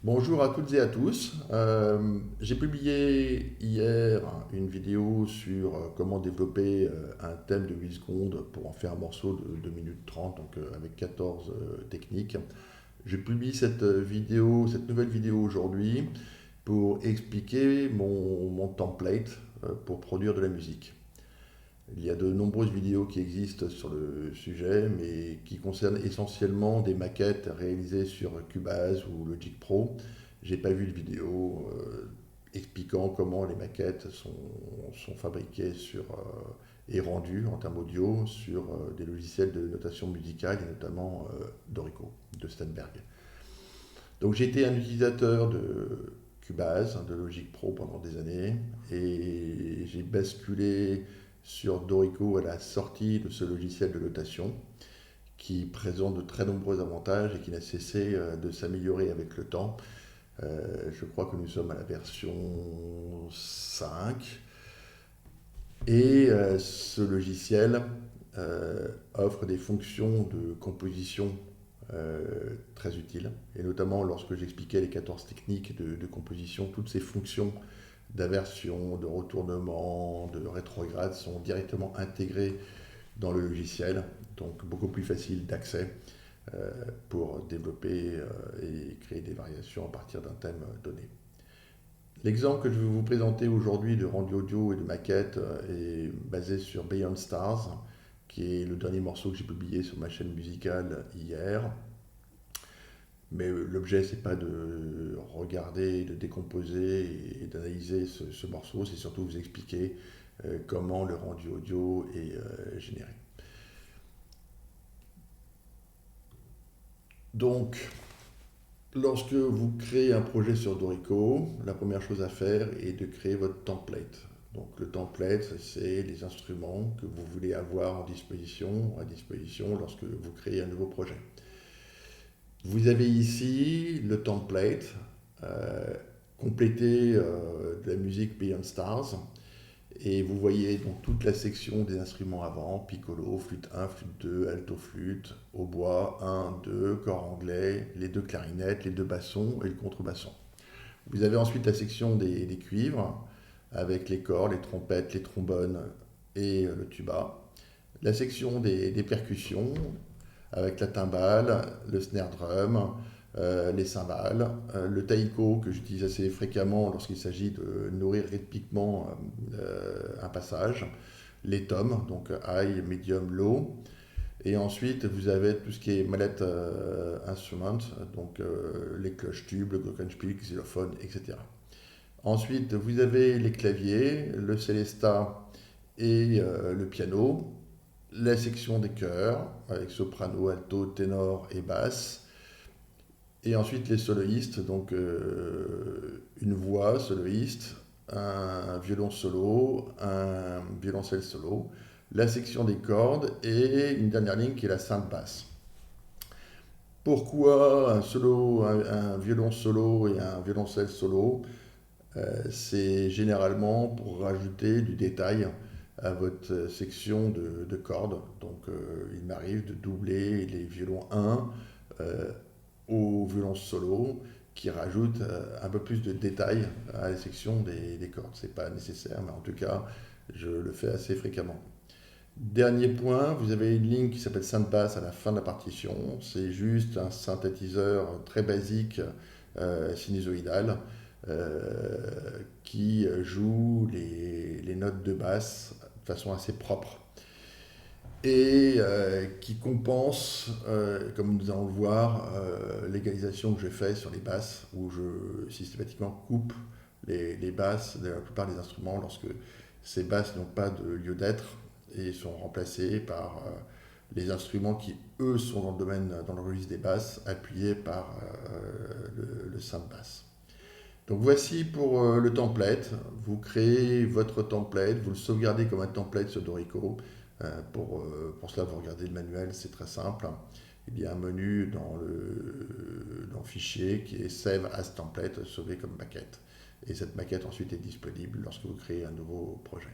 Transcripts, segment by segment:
Bonjour à toutes et à tous. J'ai publié hier une vidéo sur comment développer un thème de 8 secondes pour en faire un morceau de 2 minutes 30, donc avec 14 techniques. Je publie cette nouvelle vidéo aujourd'hui pour expliquer mon template pour produire de la musique. Il y a de nombreuses vidéos qui existent sur le sujet, mais qui concernent essentiellement des maquettes réalisées sur Cubase ou Logic Pro. J'ai pas vu de vidéo expliquant comment les maquettes sont fabriquées et rendues en termes audio sur des logiciels de notation musicale, et notamment Dorico de Steinberg. Donc j'ai été un utilisateur de Cubase, de Logic Pro pendant des années, et j'ai basculé sur Dorico à la sortie de ce logiciel de notation qui présente de très nombreux avantages et qui n'a cessé de s'améliorer avec le temps. Je crois que nous sommes à la version 5 et ce logiciel offre des fonctions de composition très utiles, et notamment lorsque j'expliquais les 14 techniques de composition, toutes ces fonctions d'inversion, de retournement, de rétrograde sont directement intégrées dans le logiciel, donc beaucoup plus facile d'accès pour développer et créer des variations à partir d'un thème donné. L'exemple que je vais vous présenter aujourd'hui de rendu audio et de maquette est basé sur Beyond Stars, qui est le dernier morceau que j'ai publié sur ma chaîne musicale hier. Mais l'objet, c'est pas de regarder, de décomposer et d'analyser ce morceau, c'est surtout vous expliquer comment le rendu audio est généré. Donc, lorsque vous créez un projet sur Dorico, la première chose à faire est de créer votre template. Donc, le template, c'est les instruments que vous voulez avoir à disposition lorsque vous créez un nouveau projet. Vous avez ici le template euh, complété de la musique Beyond Stars. Et vous voyez donc toute la section des instruments avant, piccolo, flûte 1, flûte 2, alto flûte, hautbois 1, 2, corps anglais, les deux clarinettes, les deux bassons et le contrebasson. Vous avez ensuite la section des cuivres avec les corps, les trompettes, les trombones et le tuba. La section des percussions avec la timbale, le snare drum, les cymbales, le taiko que j'utilise assez fréquemment lorsqu'il s'agit de nourrir rythmiquement un passage, les toms, donc high, medium, low. Et ensuite, vous avez tout ce qui est mallette instrument, donc les cloches tubes, le glockenspiel, le xylophone, etc. Ensuite, vous avez les claviers, le celesta et le piano, la section des chœurs, avec soprano, alto, ténor et basse. Et ensuite les soloistes, donc une voix soloiste, un violon solo, un violoncelle solo, la section des cordes et une dernière ligne qui est la sainte basse. Pourquoi un violon solo et un violoncelle solo? C'est généralement pour rajouter du détail à votre section de cordes. Donc il m'arrive de doubler les violons 1 au violon solo qui rajoute un peu plus de détails à la section des cordes. C'est pas nécessaire, mais en tout cas, je le fais assez fréquemment. Dernier point, vous avez une ligne qui s'appelle sainte basse à la fin de la partition. C'est juste un synthétiseur très basique sinusoïdal qui joue les notes de basse de façon assez propre et qui compense, comme nous allons le voir, l'égalisation que je fais sur les basses, où je systématiquement coupe les basses de la plupart des instruments lorsque ces basses n'ont pas de lieu d'être et sont remplacées par les instruments qui, eux, sont dans le domaine, dans le registre des basses, appuyés par le synth basse. Donc voici pour le template. Vous créez votre template, vous le sauvegardez comme un template sur Dorico. Pour cela, vous regardez le manuel, c'est très simple. Il y a un menu dans Fichier qui est Save as Template, sauver comme maquette. Et cette maquette ensuite est disponible lorsque vous créez un nouveau projet.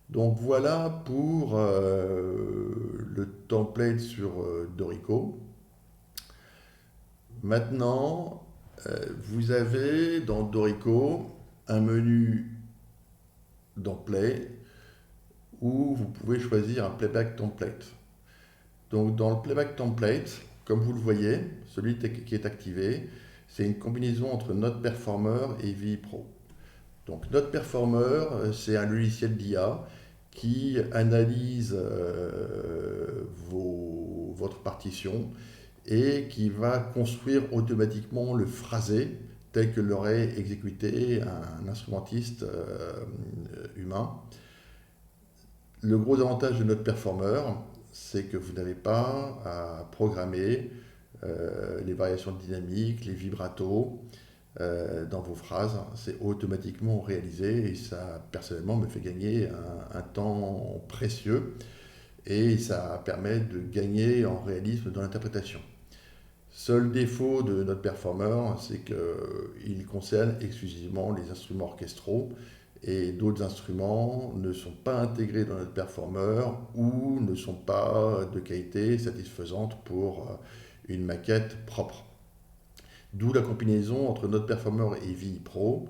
Donc voilà pour le template sur Dorico. Maintenant, Vous avez dans Dorico un menu dans Play où vous pouvez choisir un playback template. Donc dans le playback template, comme vous le voyez, celui qui est activé, c'est une combinaison entre Note Performer et VI Pro. Donc Note Performer, c'est un logiciel d'IA qui analyse votre partition et qui va construire automatiquement le phrasé tel que l'aurait exécuté un instrumentiste humain. Le gros avantage de Note Performer, c'est que vous n'avez pas à programmer les variations dynamiques, les vibratos dans vos phrases. C'est automatiquement réalisé et ça, personnellement, me fait gagner un temps précieux et ça permet de gagner en réalisme dans l'interprétation. Seul défaut de Note Performer, c'est qu'il concerne exclusivement les instruments orchestraux et d'autres instruments ne sont pas intégrés dans Note Performer ou ne sont pas de qualité satisfaisante pour une maquette propre. D'où la combinaison entre Note Performer et VI Pro.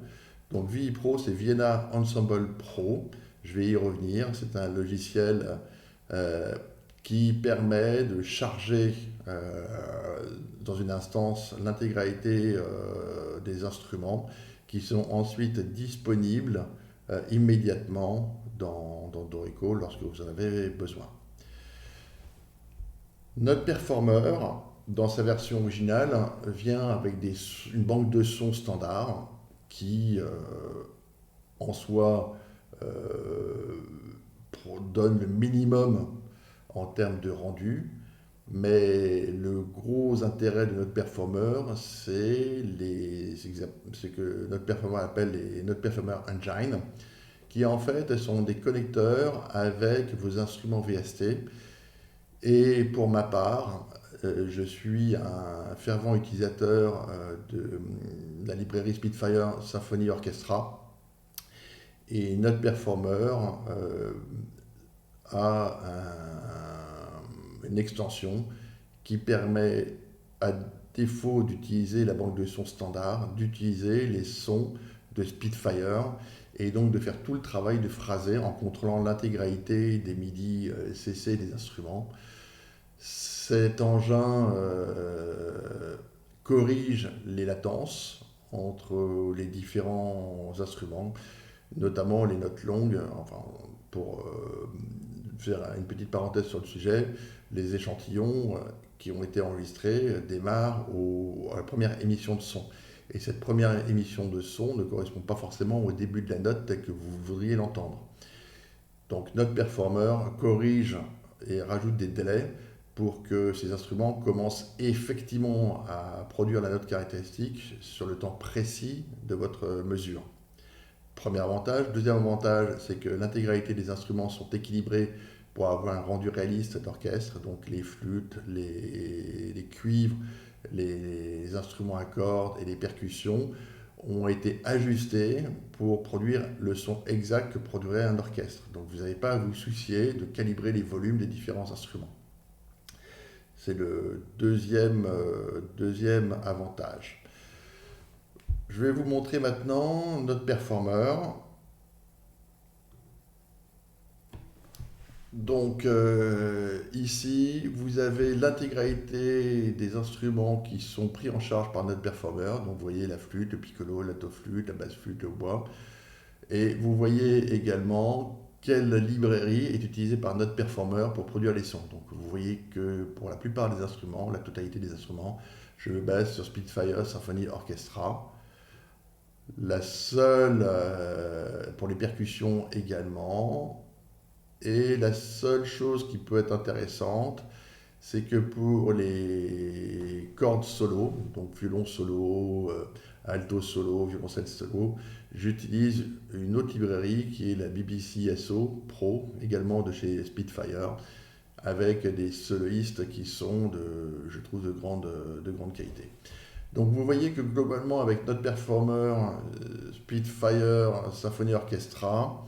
Donc VI Pro, c'est Vienna Ensemble Pro. Je vais y revenir. C'est un logiciel qui permet de charger dans une instance l'intégralité des instruments qui sont ensuite disponibles immédiatement dans Dorico lorsque vous en avez besoin. Note Performer, dans sa version originale, vient avec une banque de sons standard qui, en soi, donne le minimum en termes de rendu, mais le gros intérêt de Note Performer, c'est ce que Note Performer appelle les Note Performer Engine, qui en fait sont des connecteurs avec vos instruments VST. Et pour ma part, je suis un fervent utilisateur de la librairie Spitfire Symphony Orchestra. Et Note Performer a une extension qui permet, à défaut d'utiliser la banque de sons standard, d'utiliser les sons de Spitfire et donc de faire tout le travail de phrasé en contrôlant l'intégralité des MIDI CC des instruments. Cet engin corrige les latences entre les différents instruments, notamment les notes longues. Enfin, pour faire une petite parenthèse sur le sujet, les échantillons qui ont été enregistrés démarrent à la première émission de son. Et cette première émission de son ne correspond pas forcément au début de la note tel que vous voudriez l'entendre. Donc Note Performer corrige et rajoute des délais pour que ces instruments commencent effectivement à produire la note caractéristique sur le temps précis de votre mesure. Premier avantage. Deuxième avantage, c'est que l'intégralité des instruments sont équilibrés pour avoir un rendu réaliste d'orchestre, donc les flûtes, les cuivres, les instruments à cordes et les percussions ont été ajustés pour produire le son exact que produirait un orchestre. Donc vous n'avez pas à vous soucier de calibrer les volumes des différents instruments. C'est le deuxième avantage. Je vais vous montrer maintenant Note Performer. Donc ici, vous avez l'intégralité des instruments qui sont pris en charge par Note Performer. Donc vous voyez la flûte, le piccolo, l'alto-flûte, la basse-flûte, le bois. Et vous voyez également quelle librairie est utilisée par Note Performer pour produire les sons. Donc vous voyez que pour la plupart des instruments, la totalité des instruments, je me base sur Spitfire Symphony Orchestra. La seule, pour les percussions également, et la seule chose qui peut être intéressante, c'est que pour les cordes solo, donc violon solo, alto solo, violoncelle solo, j'utilise une autre librairie qui est la BBC SO Pro, également de chez Spitfire, avec des soloistes qui sont, je trouve, de grande qualité. Donc vous voyez que globalement avec Note Performer, Spitfire, Symphony Orchestra,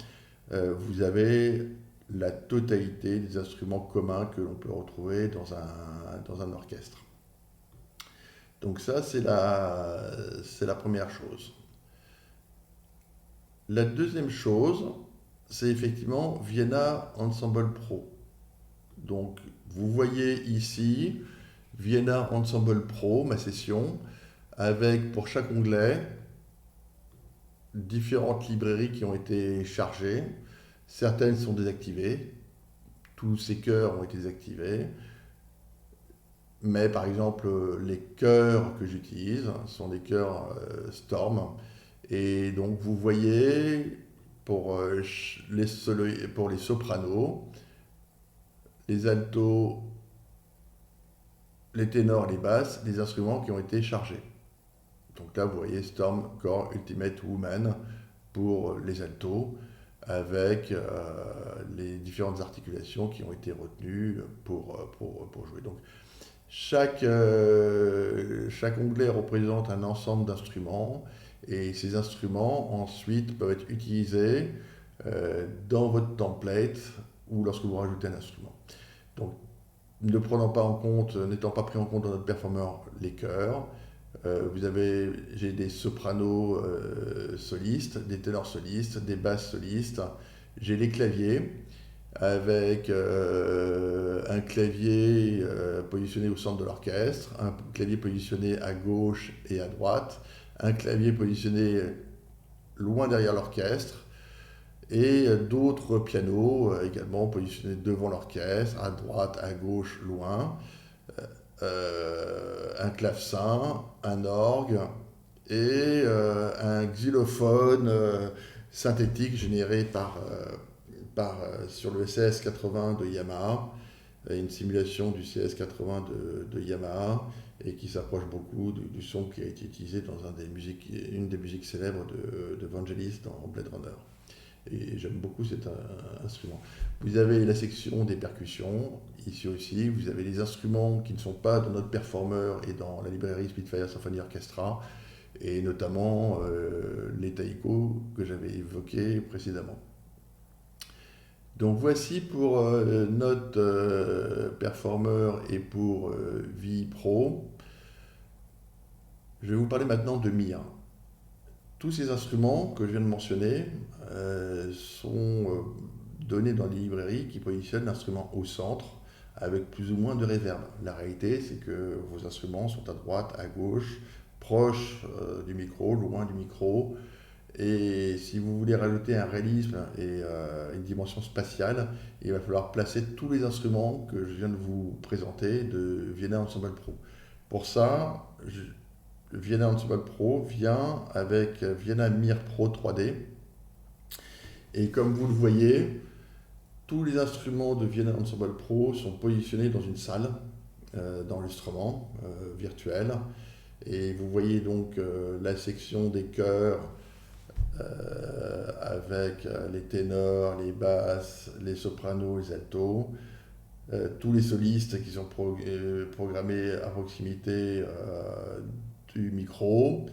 vous avez la totalité des instruments communs que l'on peut retrouver dans un orchestre. Donc ça, c'est c'est la première chose. La deuxième chose, c'est effectivement Vienna Ensemble Pro. Donc, vous voyez ici Vienna Ensemble Pro, ma session, avec pour chaque onglet différentes librairies qui ont été chargées. Certaines sont désactivées, tous ces chœurs ont été désactivés, mais par exemple les chœurs que j'utilise sont des chœurs Storm, et donc vous voyez pour pour les sopranos, les altos, les ténors, les basses, les instruments qui ont été chargés. Donc là, vous voyez Storm Core Ultimate Woman pour les altos, avec les différentes articulations qui ont été retenues pour jouer. Donc chaque onglet représente un ensemble d'instruments, et ces instruments ensuite peuvent être utilisés dans votre template ou lorsque vous rajoutez un instrument. Donc, ne prenant pas en compte, n'étant pas pris en compte dans notre performeur les chœurs, j'ai des sopranos solistes, des ténors solistes, des basses solistes, j'ai les claviers avec un clavier positionné au centre de l'orchestre, un clavier positionné à gauche et à droite, un clavier positionné loin derrière l'orchestre, et d'autres pianos également positionnés devant l'orchestre, à droite, à gauche, loin, un clavecin, un orgue et un xylophone synthétique généré sur le CS80 de Yamaha, une simulation du CS80 de Yamaha, et qui s'approche beaucoup du son qui a été utilisé dans une des musiques célèbres de Vangelis dans Blade Runner. Et j'aime beaucoup cet instrument. Vous avez la section des percussions, ici aussi. Vous avez les instruments qui ne sont pas dans notre performeur et dans la librairie Spitfire Symphony Orchestra, et notamment les taiko que j'avais évoqués précédemment. Donc voici pour notre performeur et pour VI Pro. Je vais vous parler maintenant de Mia. Tous ces instruments que je viens de mentionner sont donnés dans des librairies qui positionnent l'instrument au centre avec plus ou moins de réverb. La réalité, c'est que vos instruments sont à droite, à gauche, proches du micro, loin du micro. Et si vous voulez rajouter un réalisme et une dimension spatiale, il va falloir placer tous les instruments que je viens de vous présenter de Vienna Ensemble Pro. Pour ça, le Vienna Ensemble Pro vient avec Vienna Mir Pro 3D. Et comme vous le voyez, tous les instruments de Vienna Ensemble Pro sont positionnés dans une salle d'enregistrement virtuelle. Et vous voyez donc la section des chœurs avec les ténors, les basses, les sopranos, les altos. Tous les solistes qui sont programmés à proximité du micro.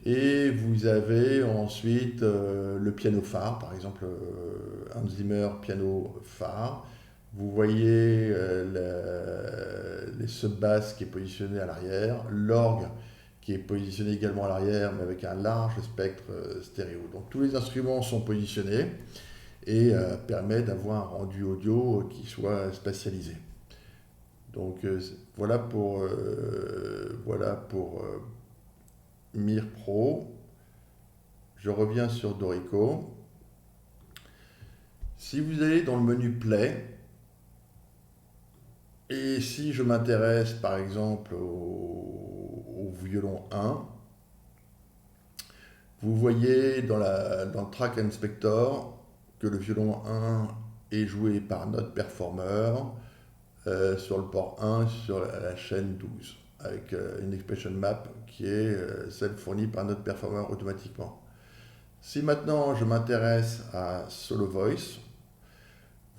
Et vous avez ensuite le piano phare, par exemple Hans Zimmer piano phare. Vous voyez les sub-basses qui est positionné à l'arrière, l'orgue qui est positionné également à l'arrière, mais avec un large spectre stéréo. Donc tous les instruments sont positionnés et permettent d'avoir un rendu audio qui soit spatialisé. Donc voilà pour Mir Pro. Je reviens sur Dorico. Si vous allez dans le menu Play, et si je m'intéresse par exemple au violon 1, vous voyez dans le Track Inspector que le violon 1 est joué par notre performeur sur le port 1 sur la chaîne 12, avec une expression map qui est celle fournie par notre performeur automatiquement. Si maintenant je m'intéresse à Solo Voice,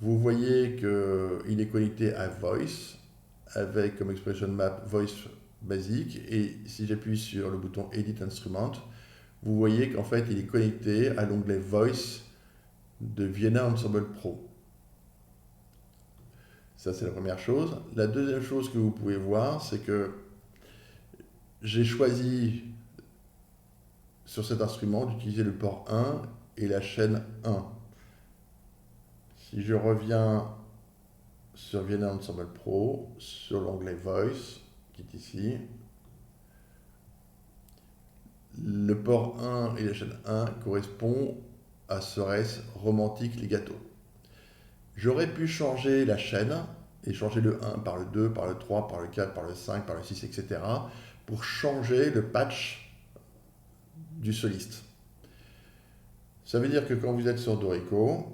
vous voyez qu'il est connecté à Voice avec comme expression map Voice basique, et si j'appuie sur le bouton Edit Instrument, vous voyez qu'en fait il est connecté à l'onglet Voice de Vienna Ensemble Pro. Ça, c'est la première chose. La deuxième chose que vous pouvez voir, c'est que j'ai choisi sur cet instrument d'utiliser le port 1 et la chaîne 1. Si je reviens sur Vienna Ensemble Pro, sur l'onglet Voice, qui est ici, le port 1 et la chaîne 1 correspondent à Ceres Romantique Legato. J'aurais pu changer la chaîne et changer le 1 par le 2, par le 3, par le 4, par le 5, par le 6, etc. pour changer le patch du soliste. Ça veut dire que quand vous êtes sur Dorico,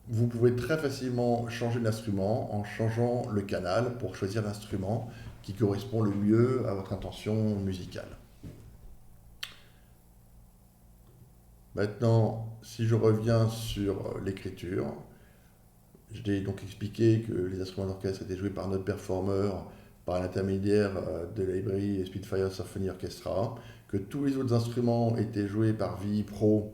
vous pouvez très facilement changer l'instrument en changeant le canal pour choisir l'instrument qui correspond le mieux à votre intention musicale. Maintenant, si je reviens sur l'écriture, je t'ai donc expliqué que les instruments d'orchestre étaient joués par Note Performer par l'intermédiaire de la librairie Spitfire Symphony Orchestra, que tous les autres instruments étaient joués par VI Pro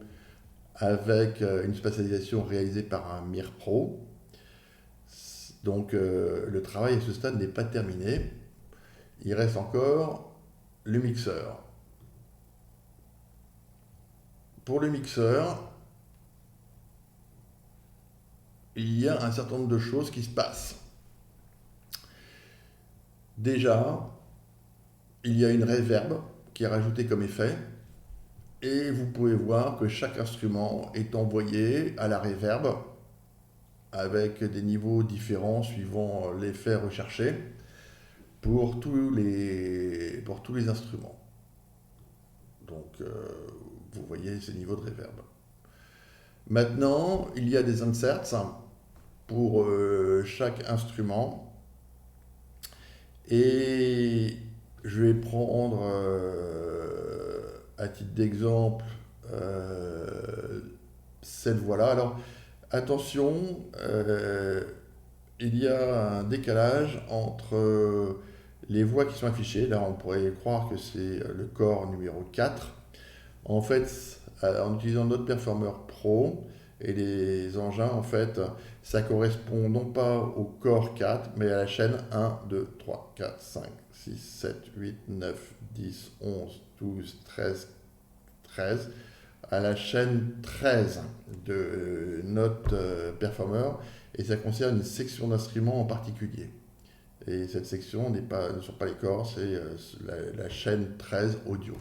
avec une spatialisation réalisée par un Mir Pro. Donc le travail à ce stade n'est pas terminé. Il reste encore le mixeur. Pour le mixeur, il y a un certain nombre de choses qui se passent. Déjà, il y a une reverb qui est rajoutée comme effet, et vous pouvez voir que chaque instrument est envoyé à la reverb avec des niveaux différents suivant l'effet recherché pour tous les instruments. Donc, vous voyez ces niveaux de reverb. Maintenant, il y a des inserts pour chaque instrument. Et je vais prendre, à titre d'exemple, cette voix-là. Alors, attention, il y a un décalage entre les voix qui sont affichées. Là, on pourrait croire que c'est le corps numéro 4. En fait, en utilisant Note Performer Pro et les engins, en fait, ça correspond non pas au corps 4, mais à la chaîne 1, 2, 3, 4, 5, 6, 7, 8, 9, 10, 11, 12, 13, 13, à la chaîne 13 de Note Performer, et ça concerne une section d'instruments en particulier. Et cette section ne sont pas les corps, c'est la chaîne 13 audio.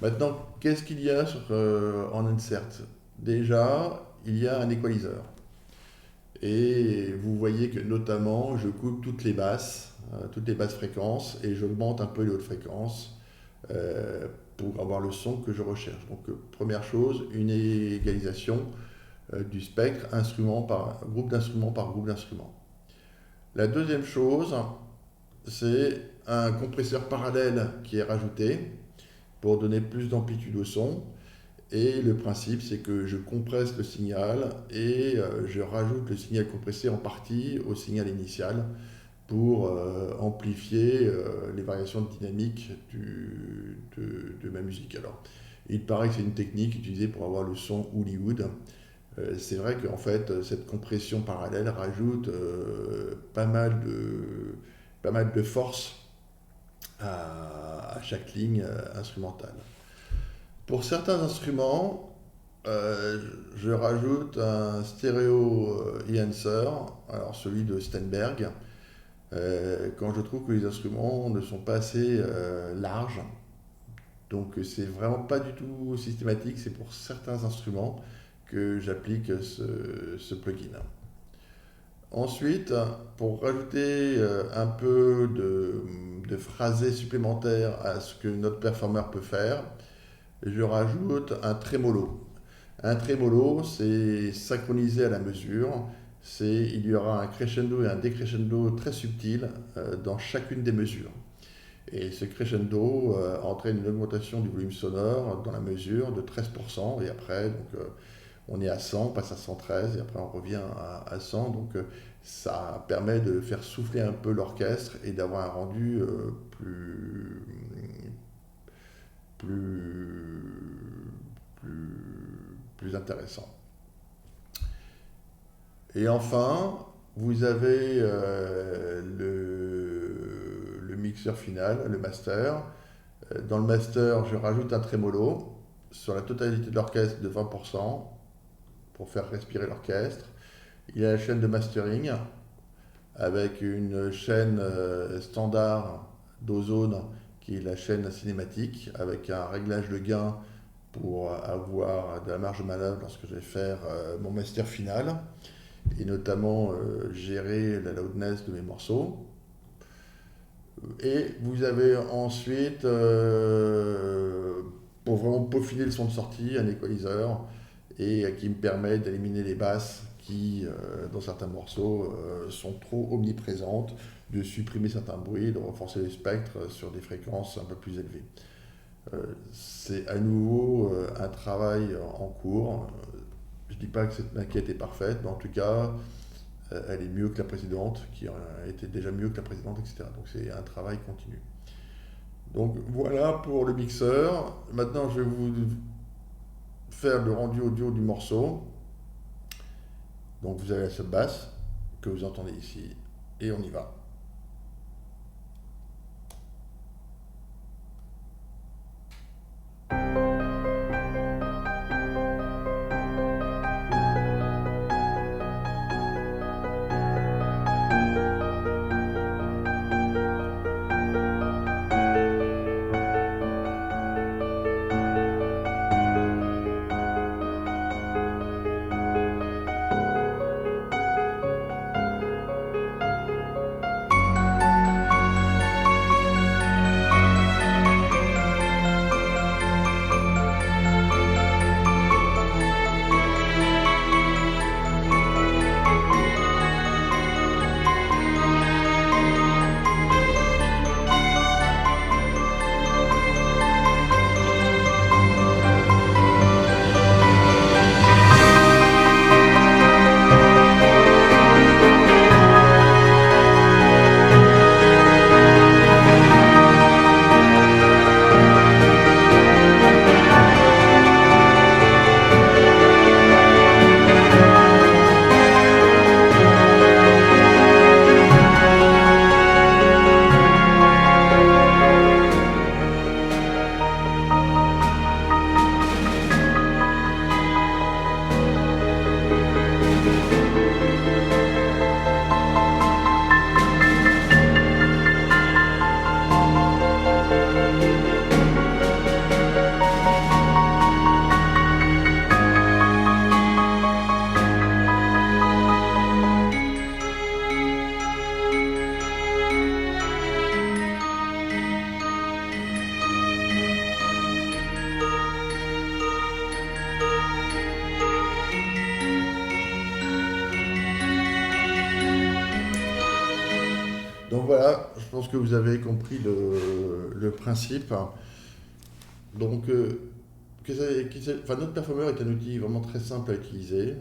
Maintenant, qu'est-ce qu'il y a en insert? Déjà, il y a un équaliseur. Et vous voyez que notamment, je coupe toutes les basses fréquences, et j'augmente un peu les hautes fréquences pour avoir le son que je recherche. Donc, première chose, une égalisation du spectre, groupe d'instruments par groupe d'instruments. La deuxième chose, c'est un compresseur parallèle qui est rajouté pour donner plus d'amplitude au son. Et le principe, c'est que je compresse le signal et je rajoute le signal compressé en partie au signal initial pour amplifier les variations de dynamique de ma musique. Alors, il paraît que c'est une technique utilisée pour avoir le son Hollywood. C'est vrai qu'en fait, cette compression parallèle rajoute pas mal de force à chaque ligne instrumentale. Pour certains instruments, je rajoute un stéréo enhancer, alors celui de Steinberg, quand je trouve que les instruments ne sont pas assez larges. Donc c'est vraiment pas du tout systématique, c'est pour certains instruments que j'applique ce plugin. Ensuite, pour rajouter un peu de phrasé supplémentaire à ce que notre performer peut faire, je rajoute un trémolo. Un trémolo, c'est synchronisé à la mesure. Il y aura un crescendo et un décrescendo très subtil dans chacune des mesures. Et ce crescendo entraîne une augmentation du volume sonore dans la mesure de 13%. Et après, donc, on est à 100, on passe à 113, et après on revient à 100. Donc ça permet de faire souffler un peu l'orchestre et d'avoir un rendu plus intéressant. Et enfin, vous avez le mixeur final, le master, Dans le master, je rajoute un trémolo sur la totalité de l'orchestre de 20% pour faire respirer l'orchestre. Il y a la chaîne de mastering avec une chaîne standard d'Ozone qui est la chaîne cinématique avec un réglage de gain pour avoir de la marge de manœuvre lorsque je vais faire mon master final et notamment gérer la loudness de mes morceaux. Et vous avez ensuite, pour vraiment peaufiner le son de sortie, un équaliseur et qui me permet d'éliminer les basses qui, dans certains morceaux, sont trop omniprésentes, de supprimer certains bruits, de renforcer le spectre sur des fréquences un peu plus élevées. C'est à nouveau un travail en cours. Je ne dis pas que cette maquette est parfaite, mais en tout cas, elle est mieux que la précédente, qui était déjà mieux que la précédente, etc. Donc c'est un travail continu. Donc voilà pour le mixeur. Maintenant, je vais vous faire le rendu audio du morceau. Donc vous avez la sub basse que vous entendez ici, et on y va. Donc voilà, je pense que vous avez compris le principe. Donc, Note Performer est un outil vraiment très simple à utiliser.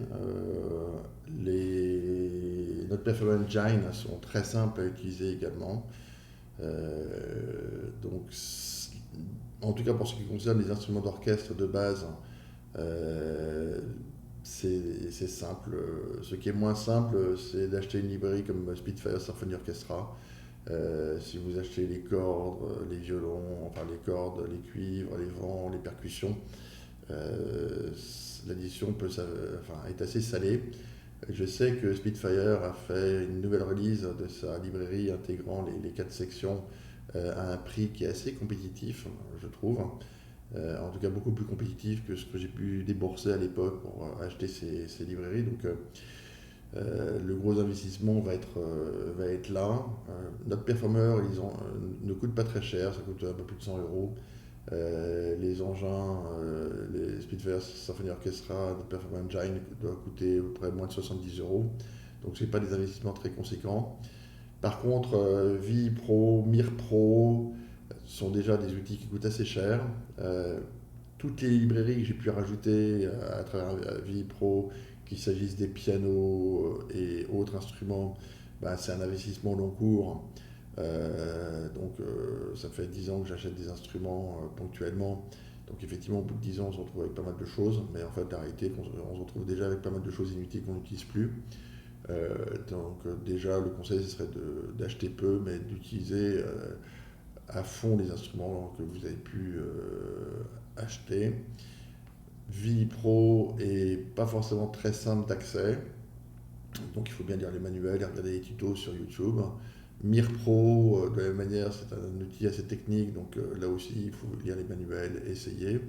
Les Note Performer Engine sont très simples à utiliser également. Donc, en tout cas pour ce qui concerne les instruments d'orchestre de base, c'est simple. Ce qui est moins simple, c'est d'acheter une librairie comme Spitfire Symphony Orchestra. Si vous achetez les cordes, les violons, enfin les cordes, les cuivres, les vents, les percussions, l'édition est assez salée. Je sais que Spitfire a fait une nouvelle release de sa librairie intégrant les 4 sections à un prix qui est assez compétitif, je trouve. En tout cas beaucoup plus compétitif que ce que j'ai pu débourser à l'époque pour acheter ces librairies. Donc le gros investissement va être là. Notre Performer, ne coûte pas très cher, ça coûte un peu plus de 100 euros. Les engins, les Spitfire Symphony Orchestra, notre Performer Engine doit coûter à peu près moins de 70 euros. Donc ce n'est pas des investissements très conséquents. Par contre, VI Pro, Mir Pro sont déjà des outils qui coûtent assez cher. Toutes les librairies que j'ai pu rajouter à travers VI Pro, qu'il s'agisse des pianos et autres instruments, c'est un investissement long cours. Ça fait 10 ans que j'achète des instruments ponctuellement. Donc effectivement, au bout de 10 ans, on se retrouve avec pas mal de choses. Mais en fait, la réalité, on se retrouve déjà avec pas mal de choses inutiles qu'on n'utilise plus. Déjà, le conseil, ce serait d'acheter peu, mais d'utiliser à fond les instruments que vous avez pu acheter. VI Pro est pas forcément très simple d'accès, donc il faut bien lire les manuels et regarder les tutos sur YouTube. Mir Pro, de la même manière, c'est un outil assez technique, donc là aussi il faut lire les manuels, essayer.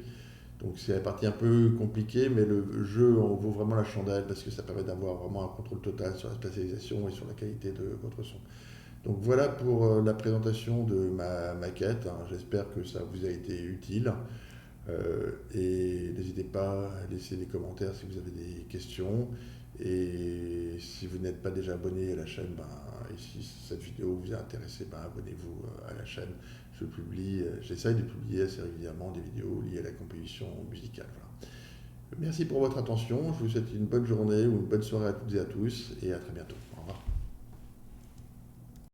Donc c'est la partie un peu compliquée, mais le jeu en vaut vraiment la chandelle parce que ça permet d'avoir vraiment un contrôle total sur la spatialisation et sur la qualité de votre son. Donc voilà pour la présentation de ma maquette, hein. J'espère que ça vous a été utile. Et n'hésitez pas à laisser des commentaires si vous avez des questions. Et si vous n'êtes pas déjà abonné à la chaîne, et si cette vidéo vous a intéressé, abonnez-vous à la chaîne. J'essaye de publier assez régulièrement des vidéos liées à la composition musicale. Voilà. Merci pour votre attention. Je vous souhaite une bonne journée ou une bonne soirée à toutes et à tous, et à très bientôt.